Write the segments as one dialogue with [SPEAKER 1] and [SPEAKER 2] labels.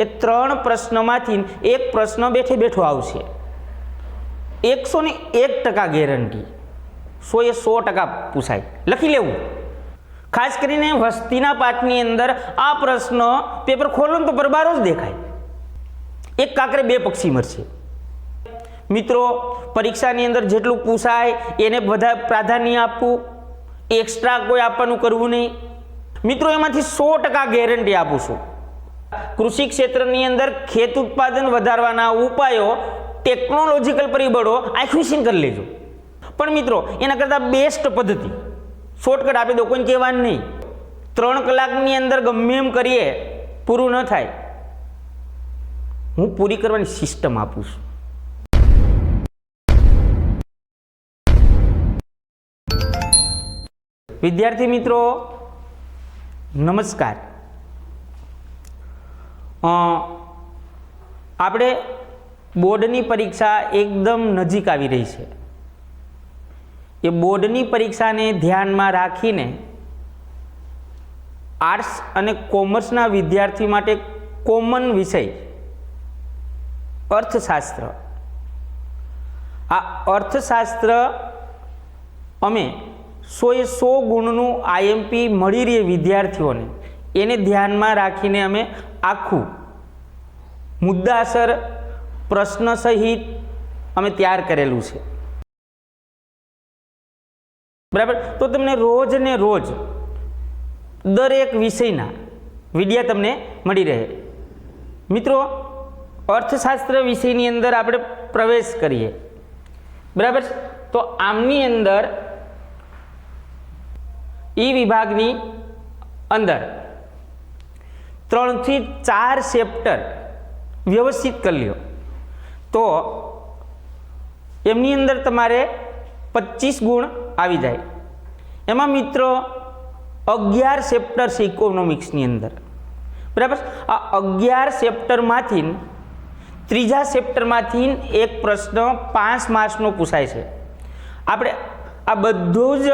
[SPEAKER 1] એ 3 પ્રશ્નમાંથી એક પ્રશ્ન બેઠે બેઠો આવશે. 101% ગેરંટી, 100% પૂછાય. લખી લેવું. ખાસ કરીને વસ્તીના પાઠની અંદર આ પ્રશ્ન પેપર ખોલો તો બરબારો જ દેખાય. એક કાંકરે બે પક્ષી મરશે. મિત્રો, પરીક્ષાની અંદર જેટલું પૂછાય એને બધા પ્રાધાન્ય આપવું, એક્સ્ટ્રા કોઈ આપવાનું કરવું નહીં. મિત્રો, એમાંથી 100% ગેરંટી આપું છું. કૃષિ ક્ષેત્રની અંદર ખેત ઉત્પાદન વધારવાના ઉપાયો, ટેકનોલોજીકલ પરિબળો આંખવીસીન કરી લેજો. પણ મિત્રો, એના કરતાં બેસ્ટ પદ્ધતિ શોર્ટકટ આપી દો, કોઈને કહેવાનું નહીં. 3 કલાકની અંદર ગમે એમ કરીએ પૂરું ન થાય. હું પૂરી કરવાની સિસ્ટમ આપું છું. વિદ્યાર્થી મિત્રો, નમસ્કાર. આપણે બોર્ડની પરીક્ષા એકદમ નજીક આવી રહી છે. એ બોર્ડની પરીક્ષાને ધ્યાનમાં રાખીને આર્ટ્સ અને કોમર્સના વિદ્યાર્થી માટે કોમન વિષય અર્થશાસ્ત્ર. આ અર્થશાસ્ત્ર અમે 100 ગુણનું આઈએમપી મળી રહે વિદ્યાર્થીઓને, એને ધ્યાનમાં રાખીને અમે આખું મુદ્દાસર પ્રશ્ન સહિત અમે તૈયાર કરેલું છે. બરાબર? તો તમને રોજ ને રોજ દરેક વિષયના વિડીયો તમને મળી રહે. મિત્રો, અર્થશાસ્ત્ર વિષયની અંદર આપણે પ્રવેશ કરીએ. બરાબર? તો આમની અંદર ઈ વિભાગની અંદર 3 થી 4 ચેપ્ટર વ્યવસ્થિત કરી લ્યો તો એમની અંદર તમારે 25 ગુણ આવી જાય. એમાં મિત્રો 11 ચેપ્ટર છે ઇકોનોમિક્સની અંદર. બરાબર? આ 11 ચેપ્ટરમાંથી ત્રીજા ચેપ્ટરમાંથી એક પ્રશ્ન 5 માર્ક્સનો પૂછાય છે. આપણે આ બધું જ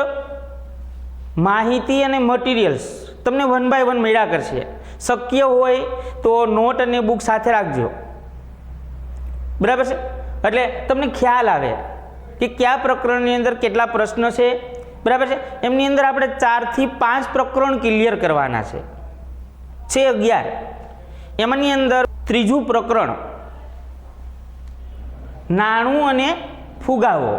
[SPEAKER 1] માહિતી અને મટીરિયલ્સ તમને 1 by 1 મળ્યા કરશે. શક્ય હોય તો નોટ અને બુક સાથે રાખજો. બરાબર છે? એટલે તમને ખ્યાલ આવે કે કયા પ્રકરણની અંદર કેટલા પ્રશ્ન છે. બરાબર છે? એમની અંદર આપણે 4 થી 5 પ્રકરણ ક્લિયર કરવાના છે. 11. એમાંની અંદર ત્રીજું પ્રકરણ નાણું અને ફુગાવો.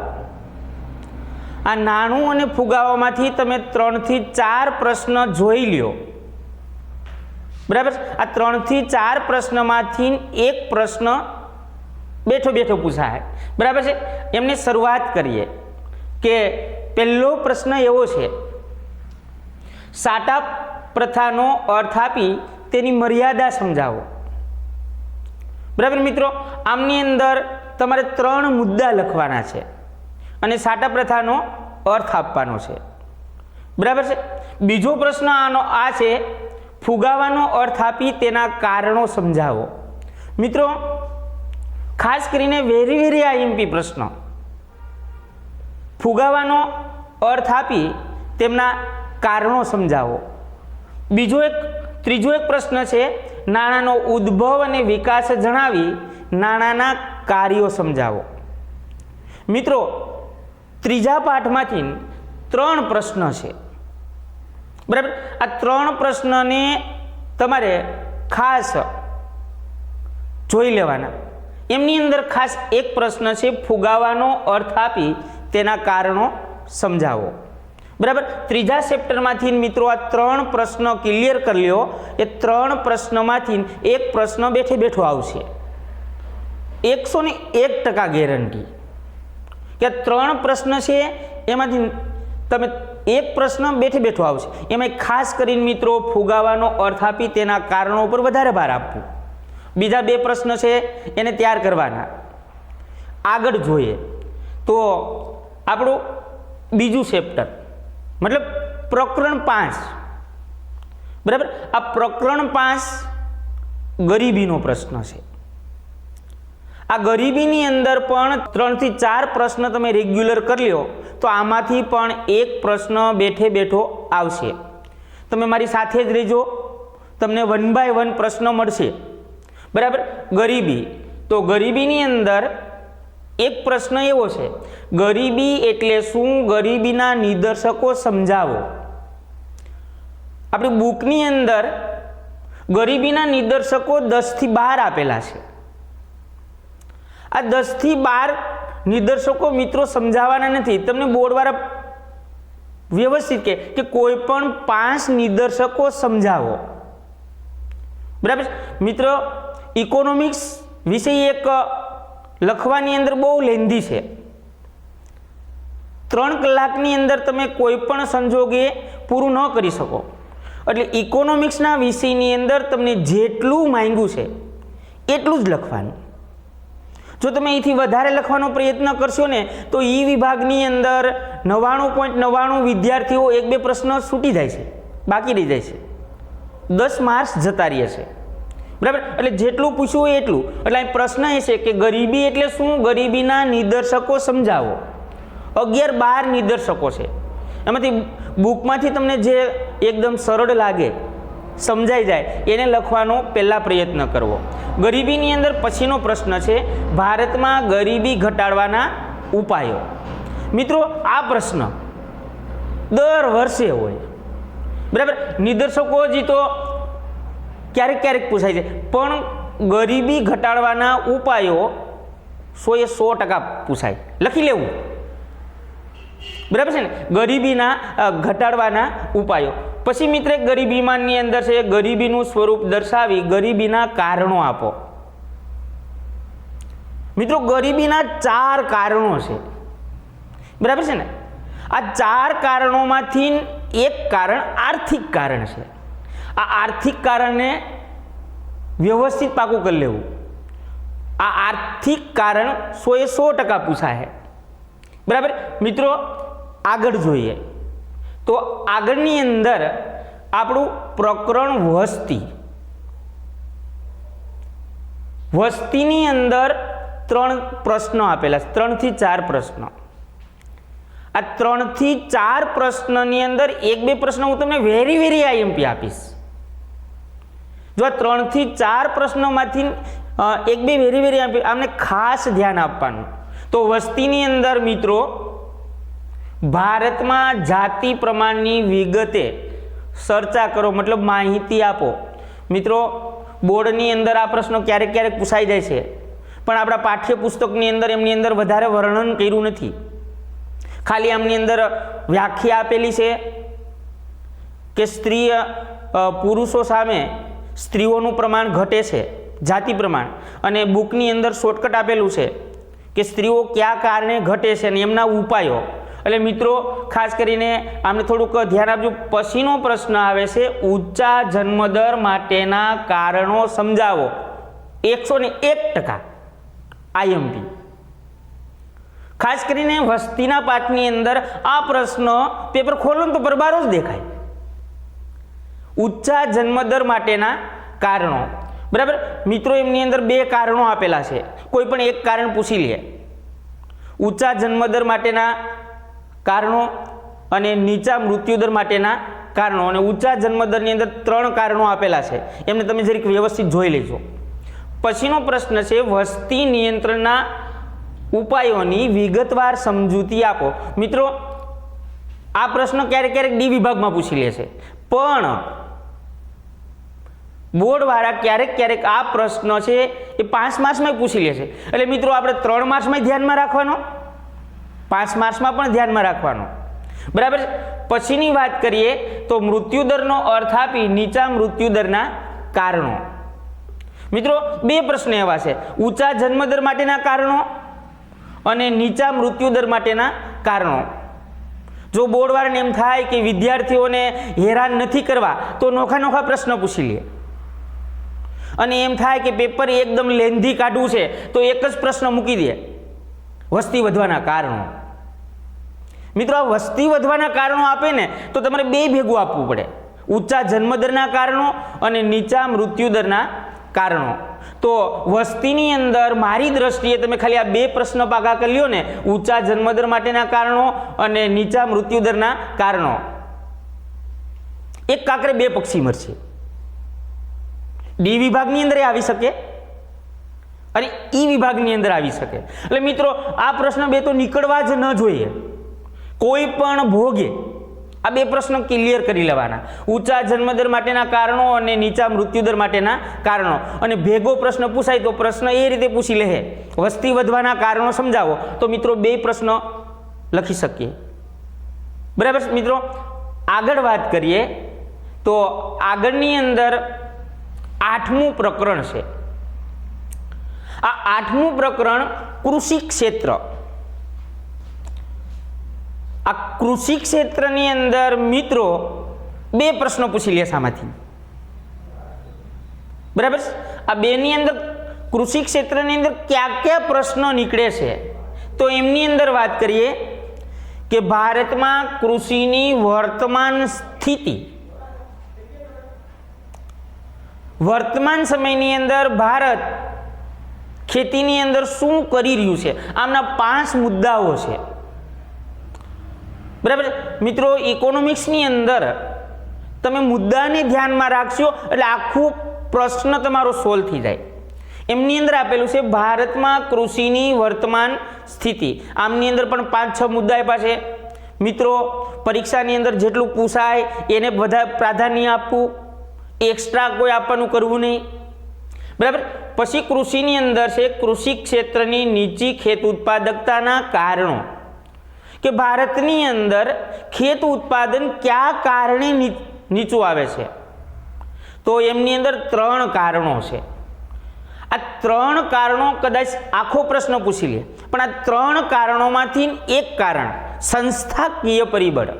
[SPEAKER 1] આ નાણું અને ફુગાવામાંથી તમે 3 થી 4 પ્રશ્ન જોઈ લ્યો. બરાબર? આ 3 થી 4 પ્રશ્નમાંથી એક પ્રશ્ન બેઠો બેઠો પૂછાય. બરાબર છે? એમની શરૂઆત કરીએ કે પહેલો પ્રશ્ન એવો છે, સાટા પ્રથાનો અર્થ આપી તેની મર્યાદા સમજાવો. બરાબર મિત્રો, આમની અંદર તમારે 3 મુદ્દા લખવાના છે અને સાટા પ્રથાનો અર્થ આપવાનો છે. બરાબર છે? બીજો પ્રશ્ન આ છે, ફુગાવાનો અર્થ આપી તેના કારણો સમજાવો. મિત્રો, ખાસ કરીને વેરી આઈએમપી પ્રશ્ન. ફુગાવાનો અર્થ આપી તેમના કારણો સમજાવો. ત્રીજો એક પ્રશ્ન છે, નાણાંનો ઉદ્ભવ અને વિકાસ જણાવી નાણાંના કાર્યો સમજાવો. મિત્રો, ત્રીજા પાઠમાંથી 3 પ્રશ્ન છે. બરાબર? આ 3 પ્રશ્નને તમારે ખાસ જોઈ લેવાના. એમની અંદર ખાસ એક પ્રશ્ન છે, ફુગાવાનો અર્થ આપી તેના કારણો સમજાવો. બરાબર? ત્રીજા ચેપ્ટરમાંથી મિત્રો આ 3 પ્રશ્ન ક્લિયર કરી લ્યો. એ 3 પ્રશ્નમાંથી એક પ્રશ્ન બેઠે બેઠો આવશે. 101% ગેરંટી કે 3 પ્રશ્ન છે એમાંથી તમે એક પ્રશ્ન બેઠે બેઠો આવશે. એમાં ખાસ કરીને મિત્રો ફુગાવાનો અર્થ આપી તેના કારણો ઉપર વધારે ભાર આપવું. બીજા 2 પ્રશ્ન છે એને તૈયાર કરવાના. આગળ જોઈએ તો આપણું બીજું ચેપ્ટર મતલબ પ્રકરણ 5. બરાબર? આ પ્રકરણ 5 ગરીબીનો પ્રશ્ન છે. આ ગરીબીની અંદર પણ 3 થી 4 પ્રશ્ન તમે રેગ્યુલર કરી લો તો આમાંથી પણ એક પ્રશ્ન બેઠે બેઠો આવશે. તમે મારી સાથે જ રહેજો, તમને 1 by 1 પ્રશ્ન મળશે. બરાબર. ગરીબી, તો ગરીબીની અંદર એક પ્રશ્ન એવો છે, ગરીબી એટલે શું, ગરીબીના નિદર્શકો સમજાવો. આપણી બુકની અંદર ગરીબીના નિદર્શકો 10 થી 12 આપેલા છે. આ 10 થી 12 નિદર્શકો મિત્રો સમજાવવાના નથી. તમને બોર્ડવાળા વ્યવસ્થિત કે કોઈ પણ 5 નિદર્શકો સમજાવો. બરાબર. મિત્રો ઇકોનોમિક્સ વિષય એક લખવાની અંદર બહુ લેન્ધી છે. 3 કલાકની અંદર તમે કોઈ પણ સંજોગે પૂરું ન કરી શકો. એટલે ઇકોનોમિક્સના વિષયની અંદર તમને જેટલું માંગ્યું છે એટલું જ લખવાનું. જો તમે અહીંથી વધારે લખવાનો પ્રયત્ન કરશો ને તો ઈ વિભાગની અંદર 99.99 વિદ્યાર્થીઓ 1-2 પ્રશ્ન છૂટી જાય છે, બાકી રહી જાય છે, 10 માર્ક્સ જતા રહે છે. બરાબર. એટલે જેટલું પૂછ્યું હોય એટલું. એટલે અહીં પ્રશ્ન એ છે કે ગરીબી એટલે શું, ગરીબીના નિદર્શકો સમજાવો. 11-12 નિદર્શકો છે. એમાંથી બુકમાંથી તમને જે એકદમ સરળ લાગે, સમજાઈ જાય એને લખવાનો પહેલાં પ્રયત્ન કરવો. ગરીબીની અંદર પછીનો પ્રશ્ન છે, ભારતમાં ગરીબી ઘટાડવાના ઉપાયો. મિત્રો આ પ્રશ્ન દર વર્ષે હોય. બરાબર. નિદર્શકો હજી તો ક્યારેક ક્યારેક પૂછાય છે, પણ ગરીબી ઘટાડવાના ઉપાયો 100% પૂછાય. લખી લેવું. બરાબર છે ને. ગરીબીના ઘટાડવાના ઉપાયો. પછી મિત્ર ગરીબીમાંની અંદર છે, ગરીબીનું સ્વરૂપ દર્શાવી ગરીબીના કારણો આપો. મિત્રો ગરીબીના 4 કારણો છે. બરાબર છે ને. આ 4 કારણોમાંથી એક કારણ આર્થિક કારણ છે. આ આર્થિક કારણને વ્યવસ્થિત પાકું કરી લેવું. આ આર્થિક કારણ 100% પૂછાય. બરાબર. મિત્રો આગળ જોઈએ તો આગળની અંદર આપણું પ્રકરણ વસ્તીની અંદર 3 પ્રશ્નો આપેલા છે, 3 થી 4 પ્રશ્નો. આ 3 થી 4 પ્રશ્નની અંદર 1-2 પ્રશ્નો હું તમને વેરી આઈએમપી આપીશ. જો આ 3 થી 4 પ્રશ્નોમાંથી 1-2 વેરી આઈએમપી આમને ખાસ ધ્યાન આપવાનું. તો વસ્તીની અંદર મિત્રો ભારતમાં જાતિ પ્રમાણની વિગતે ચર્ચા કરો, મતલબ માહિતી આપો. મિત્રો બોર્ડની અંદર આ પ્રશ્નો ક્યારેક ક્યારેક પૂછાઈ જાય છે, પણ આપણા પાઠ્યપુસ્તકની અંદર એમની અંદર વધારે વર્ણન કર્યું નથી. ખાલી આમની અંદર વ્યાખ્યા આપેલી છે કે પુરુષો સામે સ્ત્રીઓનું પ્રમાણ ઘટે છે, જાતિ પ્રમાણ, અને બુકની અંદર શોર્ટકટ આપેલું છે કે સ્ત્રીઓ કયા કારણે ઘટે છે અને એમના ઉપાયો. એટલે મિત્રો ખાસ કરીને આમને થોડુંક ધ્યાન આપજો. પછીનો પ્રશ્ન આવે છે, ઊંચા જન્મદર માટેના કારણો સમજાવો. 101% આઈએમપી. ખાસ કરીને વસ્તીના પાઠની અંદર આ પ્રશ્ન પેપર ખોલો તો બરબારો જ દેખાય. ઊંચા જન્મદર માટેના કારણો. બરાબર. મિત્રો એમની અંદર 2 કારણો આપેલા છે, કોઈ પણ એક કારણ પૂછી લે. ઊંચા જન્મદર માટેના કારણો અને નીચા મૃત્યુદર માટેના કારણો. અને ઊંચા જન્મદરની અંદર 3 કારણો આપેલા છે, એમને તમે જરીક વ્યવસ્થિત જોઈ લેજો. પછીનો પ્રશ્ન છે, વસ્તી નિયંત્રણના ઉપાયોની વિગતવાર સમજૂતી આપો. મિત્રો આ પ્રશ્ન ક્યારેક ક્યારેક ડી વિભાગમાં પૂછી લે છે, પણ બોર્ડવાળા ક્યારેક ક્યારેક આ પ્રશ્ન છે એ 5 માર્ક્સમાં પૂછી લે છે. એટલે મિત્રો આપણે 3 માર્ક્સમાં ધ્યાનમાં રાખવાનો, 5 માર્ક્સમાં પણ ધ્યાનમાં રાખવાનો. બરાબર. પછીની વાત કરીએ તો મૃત્યુદરનો અર્થ આપી નીચા મૃત્યુદરના કારણો. મિત્રો 2 પ્રશ્ન એવા છે, ઊંચા જન્મદર માટેના કારણો અને નીચા મૃત્યુદર માટેના કારણો. જો બોર્ડવાળાને એમ થાય કે વિદ્યાર્થીઓને હેરાન નથી કરવા તો નોખા પ્રશ્ન પૂછી લે, અને એમ થાય કે પેપર એકદમ લેન્ધી કાઢવું છે તો એક જ પ્રશ્ન મૂકી દે, વસ્તી વધવાના કારણો. મિત્રો આ વસ્તી વધવાના કારણો આપે ને તો તમારે 2 ભેગું આપવું પડે, ઊંચા જન્મદરના કારણો અને નીચા મૃત્યુદરના કારણો. તો વસ્તીની અંદર મારી દ્રષ્ટિએ તમે ખાલી આ 2 પ્રશ્ન પાકા કરી લ્યો ને, ઊંચા જન્મદર માટેના કારણો અને નીચા મૃત્યુદરના કારણો, એક કાંકરે 2 પક્ષી મરશે. ડી વિભાગની અંદર આવી શકે, અને ઈ વિભાગની અંદર આવી શકે. એટલે મિત્રો આ પ્રશ્ન 2 તો નીકળવા જ ન જોઈએ. કોઈ પણ ભોગે આ 2 પ્રશ્નો ક્લિયર કરી લેવાના. ઊંચા જન્મદર માટેના કારણો અને નીચા મૃત્યુદર માટેના કારણો, અને ભેગો પ્રશ્ન પૂછાય તો પ્રશ્ન એ રીતે પૂછી લે, વસ્તી વધવાના કારણો સમજાવો, તો મિત્રો 2 પ્રશ્નો લખી શકીએ. બરાબર મિત્રો, આગળ વાત કરીએ તો આગળની અંદર 8મું પ્રકરણ છે. આ 8મું પ્રકરણ કૃષિ ક્ષેત્ર. આ કૃષિ ક્ષેત્રની અંદર મિત્રો 2 પ્રશ્નો પૂછી લે આમાંથી. બરાબર, આ 2ની અંદર કૃષિ ક્ષેત્રની અંદર કયા પ્રશ્નો નીકળે છે તો એમની અંદર વાત કરીએ કે ભારતમાં કૃષિની વર્તમાન સ્થિતિ, વર્તમાન સમયની અંદર ભારત ખેતીની અંદર શું કરી રહ્યું છે, આમના 5 મુદ્દાઓ છે. બરાબર મિત્રો, ઇકોનોમિક્સની અંદર તમે મુદ્દાને ધ્યાનમાં રાખશો એટલે આખું પ્રશ્ન તમારો સોલ્વ થઈ જાય. એમની અંદર આપેલું છે ભારતમાં કૃષિની વર્તમાન સ્થિતિ. આમની અંદર પણ 5-6 મુદ્દા આપ્યા છે. મિત્રો પરીક્ષાની અંદર જેટલું પૂછાય એને વધારે પ્રાધાન્ય આપવું, એક્સ્ટ્રા કોઈ આપવાનું કરવું નહીં. બરાબર, પછી કૃષિની અંદર છે કૃષિ ક્ષેત્રની નીચી ખેત ઉત્પાદકતાના કારણો, કે ભારતની અંદર ખેત ઉત્પાદન કયા કારણે નીચું આવે છે, તો એમની અંદર 3 કારણો છે. આ 3 કારણો કદાચ આખો પ્રશ્ન પૂછી લે, પણ આ 3 કારણોમાંથી એક કારણ સંસ્થાકીય પરિબળ.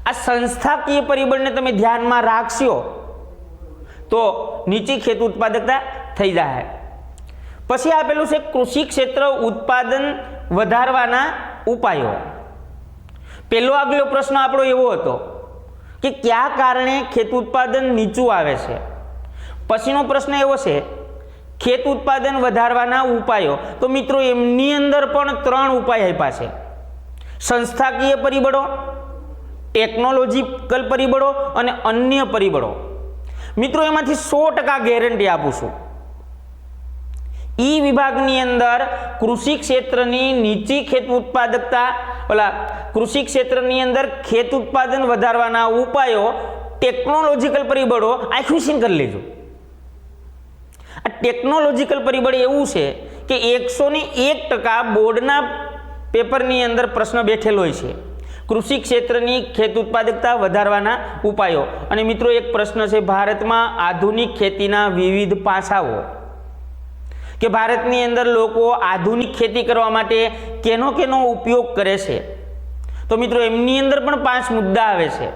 [SPEAKER 1] આ સંસ્થાકીય પરિબળને તમે ધ્યાનમાં રાખશો તો નીચી ખેત ઉત્પાદકતા થઈ જાય. પછી આપેલું છે કૃષિ ક્ષેત્ર ઉત્પાદન વધારવાના ઉપાયો. પહેલો આગલો પ્રશ્ન આપણો એવો હતો કે કયા કારણે ખેત ઉત્પાદન નીચું આવે છે. પછીનો પ્રશ્ન એવો છે ખેત ઉત્પાદન વધારવાના ઉપાયો. તો મિત્રો એમની અંદર પણ 3 ઉપાય આપ્યા છે: સંસ્થાકીય પરિબળો, ટેકનોલોજીકલ પરિબળો અને અન્ય પરિબળો. મિત્રો એમાંથી 100% ગેરંટી આપું છું, ઈ વિભાગની અંદર કૃષિ ક્ષેત્રની નીચી ખેત ઉત્પાદકતા, કૃષિ ક્ષેત્રની અંદર ખેત ઉત્પાદન વધારવાના ઉપાયો, ટેકનોલોજીકલ પરિબળો આખું કરી લેજો. આ ટેકનોલોજીકલ પરિબળ એવું છે કે 101% બોર્ડના પેપરની અંદર પ્રશ્ન બેઠેલો હોય છે, કૃષિ ક્ષેત્રની ખેત ઉત્પાદકતા વધારવાના ઉપાયો. અને મિત્રો એક પ્રશ્ન છે, ભારતમાં આધુનિક ખેતીના વિવિધ પાસાઓ, કે ભારતની અંદર લોકો આધુનિક ખેતી કરવા માટે કેનો ઉપયોગ કરે છે. તો મિત્રો એમની અંદર પણ 5 મુદ્દા આવે છે.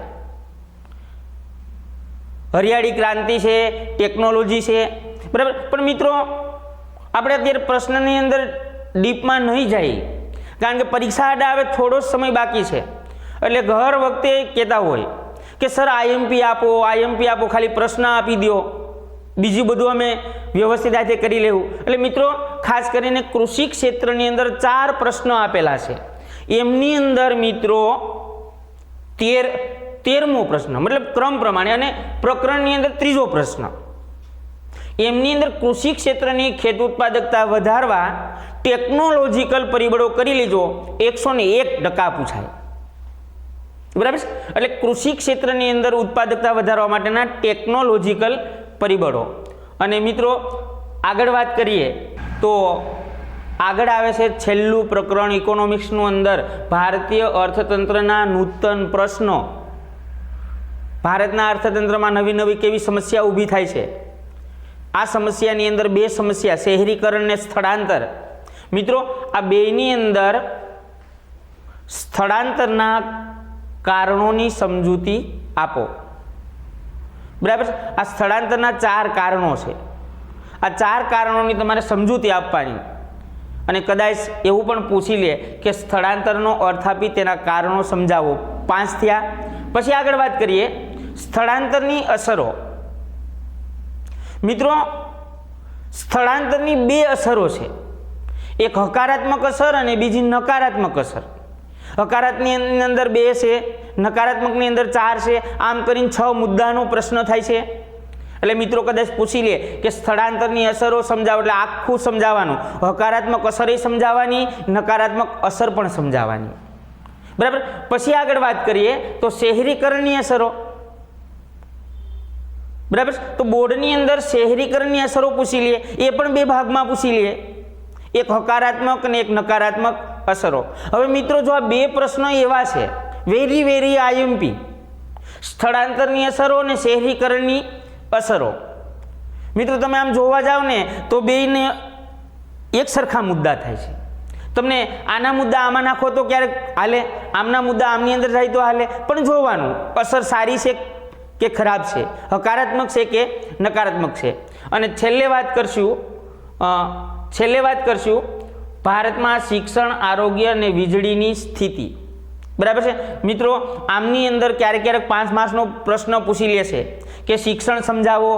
[SPEAKER 1] હરિયાળી ક્રાંતિ છે, ટેકનોલોજી છે. બરાબર, પણ મિત્રો આપણે અત્યારે પ્રશ્નની અંદર ડીપમાં નહીં જાય, કારણ કે પરીક્ષા આડા આવે થોડો સમય બાકી છે. એટલે ઘર વખતે કહેતા હોય કે સર આઈએમપી આપો, ખાલી પ્રશ્ન આપી દો, બીજું બધું અમે વ્યવસ્થિત રીતે કરી લેવું. એટલે મિત્રો ખાસ કરીને કૃષિ ક્ષેત્રની અંદર 4 પ્રશ્નો આપેલા છે. એમની અંદર મિત્રો 13મો પ્રશ્ન, મતલબ ક્રમ પ્રમાણે, અને પ્રકરણની અંદર 3જો પ્રશ્ન. એમની અંદર કૃષિ ક્ષેત્રની ખેત ઉત્પાદકતા વધારવા ટેકનોલોજીકલ પરિબળો કરી લીધો, 101% પૂછાય. બરાબર, એટલે કૃષિ ક્ષેત્રની અંદર ઉત્પાદકતા વધારવા માટેના ટેકનોલોજીકલ પરિબળો. અને મિત્રો આગળ વાત કરીએ તો આગળ આવે છે છેલ્લું પ્રકરણ ઇકોનોમિક્સનું અંદર ભારતીય અર્થતંત્રના નૂતન પ્રશ્નો. ભારતના અર્થતંત્રમાં નવી કેવી સમસ્યા ઊભી થાય છે. આ સમસ્યાની અંદર 2 સમસ્યા, શહેરીકરણ અને સ્થળાંતર. મિત્રો આ 2ની અંદર સ્થળાંતરના કારણોની સમજૂતી આપો. બરાબર, આ સ્થળાંતરના 4 કારણો છે. આ 4 કારણોની તમારે સમજૂતી આપવાની. અને કદાચ એવું પણ પૂછી લે કે સ્થળાંતરનો અર્થ આપી તેના કારણો સમજાવો. 5 થયા. પછી આગળ વાત કરીએ સ્થળાંતરની અસરો. મિત્રો સ્થળાંતરની 2 અસરો છે, એક હકારાત્મક અસર અને બીજી નકારાત્મક અસર. હકારાત્મકની અંદર 2 છે, નકારાત્મકની અંદર 4 છે. આમ કરીને 6 મુદ્દાનો પ્રશ્ન થાય છે. એટલે મિત્રો કદાચ પૂછી લે કે સ્થળાંતરની અસરો સમજાવો, એટલે આખું સમજાવવાનું, હકારાત્મક અસર સમજાવવાની, નકારાત્મક અસર પણ સમજાવવાની, બરાબર. પછી આગળ વાત કરીએ તો શહેરીકરણની અસરો, બરાબર. તો બોર્ડની અંદર શહેરીકરણની અસરો પૂછી લે, એ પણ બે ભાગમાં પૂછી લે, એક હકારાત્મક અને એક નકારાત્મક અસરો. હવે મિત્રો જો આ બે પ્રશ્નો એવા છે વેરી વેરી આઈએમપી, સ્થળાંતરની અસરો અને શહેરીકરણની અસરો. મિત્રો તમે આમ જોવા જાવ ને તો બેયને એક સરખા મુદ્દા થાય છે. તમને આના મુદ્દા આમાં નાખો તો ક્યારેક હાલે, આમના મુદ્દા આમની અંદર જાય તો હાલે, પણ જોવાનું અસર સારી છે કે ખરાબ છે, હકારાત્મક છે કે નકારાત્મક છે. અને છેલ્લે વાત કરશું ભારતમાં શિક્ષણ, આરોગ્ય અને વીજળીની સ્થિતિ, બરાબર છે મિત્રો. આમની અંદર ક્યારેક 5 માર્ક્સનો પ્રશ્ન પૂછી લેશે કે શિક્ષણ સમજાવો,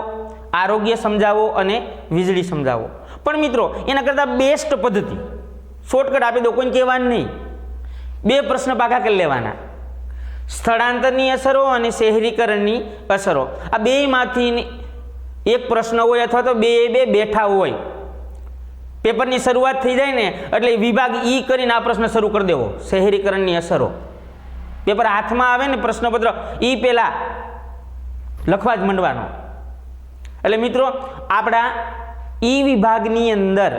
[SPEAKER 1] આરોગ્ય સમજાવો અને વીજળી સમજાવો. પણ મિત્રો એના કરતાં બેસ્ટ પદ્ધતિ, શોર્ટકટ આપી દો, કોઈને કહેવાનું નહીં, બે પ્રશ્ન પાકા કરી લેવાના, સ્થળાંતરની અસરો અને શહેરીકરણની અસરો. આ બેમાંથી એક પ્રશ્ન હોય અથવા તો બે બેઠા હોય, પેપરની શરૂઆત થઈ જાય ને એટલે વિભાગ ઈ કરીને આ પ્રશ્ન શરૂ કરી દેવો, શહેરીકરણની અસરો. પેપર હાથમાં આવે ને પ્રશ્નપત્ર ઈ પહેલા લખવા જ માંડવાનો. એટલે મિત્રો આપણા ઈ વિભાગની અંદર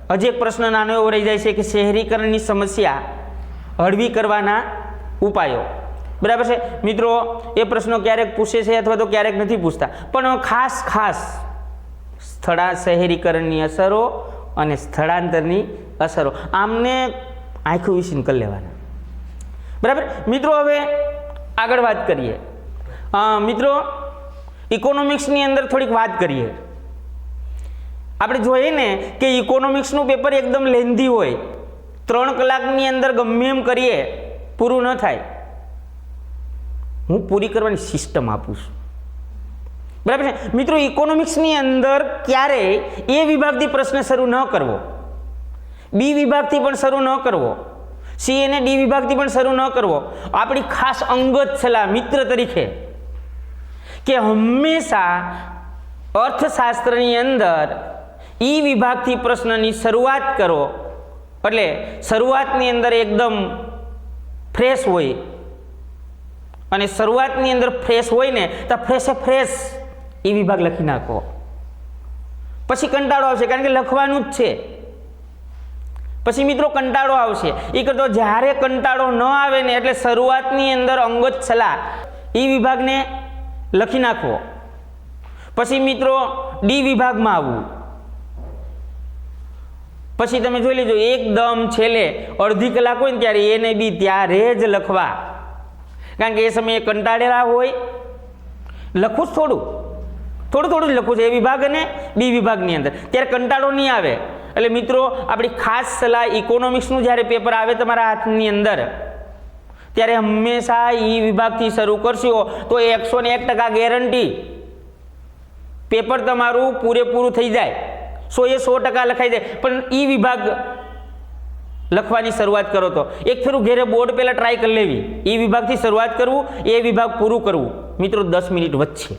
[SPEAKER 1] હજી એક પ્રશ્ન નાનો એવો રહી જાય છે કે શહેરીકરણની સમસ્યા હળવી કરવાના ઉપાયો, બરાબર છે મિત્રો. એ પ્રશ્નો ક્યારેક પૂછે છે અથવા તો ક્યારેક નથી પૂછતા, પણ ખાસ શહેરીકરણની અસરો અને સ્થળાંતરની અસરો આમને આંખો વીસીને કરી લેવાના, બરાબર મિત્રો. હવે આગળ વાત કરીએ મિત્રો, ઇકોનોમિક્સની અંદર થોડીક વાત કરીએ. આપણે જોઈએ ને કે ઇકોનોમિક્સનું પેપર એકદમ લેન્ધી હોય, 3 કલાકની અંદર ગમે એમ કરીએ પૂરું ન થાય. હું પૂરી કરવાની સિસ્ટમ આપું છું, બરાબર છે મિત્રો. ઇકોનોમિક્સની અંદર ક્યારેય એ વિભાગથી પ્રશ્ન શરૂ ન કરવો, બી વિભાગથી પણ શરૂ ન કરવો, સી અને ડી વિભાગથી પણ શરૂ ન કરવો. આપણી ખાસ અંગત સલાહ મિત્ર તરીકે કે હંમેશા અર્થશાસ્ત્રની અંદર ઈ વિભાગથી પ્રશ્નની શરૂઆત કરો, એટલે શરૂઆતની અંદર એકદમ ફ્રેશ હોય, અને શરૂઆતની અંદર ફ્રેશ હોય ને તો ફ્રેશ ઈ વિભાગ લખી નાખો. પછી કંટાળો આવશે, કારણ કે લખવાનું જ છે. પછી મિત્રો કંટાળો આવશે, એ કરતો જ્યારે કંટાળો ન આવે ને એટલે શરૂઆતની અંદર અંગત સલાહ ઈ વિભાગને લખી નાખવો. પછી મિત્રો ડી વિભાગમાં આવવું. પછી તમે જોઈ લેજો એકદમ છેલ્લે અડધી કલાક હોય ને ત્યારે એને બી ત્યારે જ લખવા, કારણ કે એ સમયે કંટાળેલા હોય. લખું જ થોડું જ લખું છે એ વિભાગ અને બી વિભાગની અંદર, ત્યારે કંટાળો નહીં આવે. એટલે મિત્રો આપણી ખાસ સલાહ, ઇકોનોમિક્સનું જ્યારે પેપર આવે તમારા હાથની અંદર ત્યારે હંમેશા ઈ વિભાગથી શરૂ કરશો તો 101% ગેરંટી પેપર તમારું પૂરેપૂરું થઈ જાય, 100% લખાઈ જાય. પણ ઈ વિભાગ લખવાની શરૂઆત કરો તો એક ફેરું ઘેરે બોર્ડ પહેલાં ટ્રાય કરી લેવી, ઈ વિભાગથી શરૂઆત કરવું, એ વિભાગ પૂરું કરવું. મિત્રો 10 મિનિટ વચ્ચે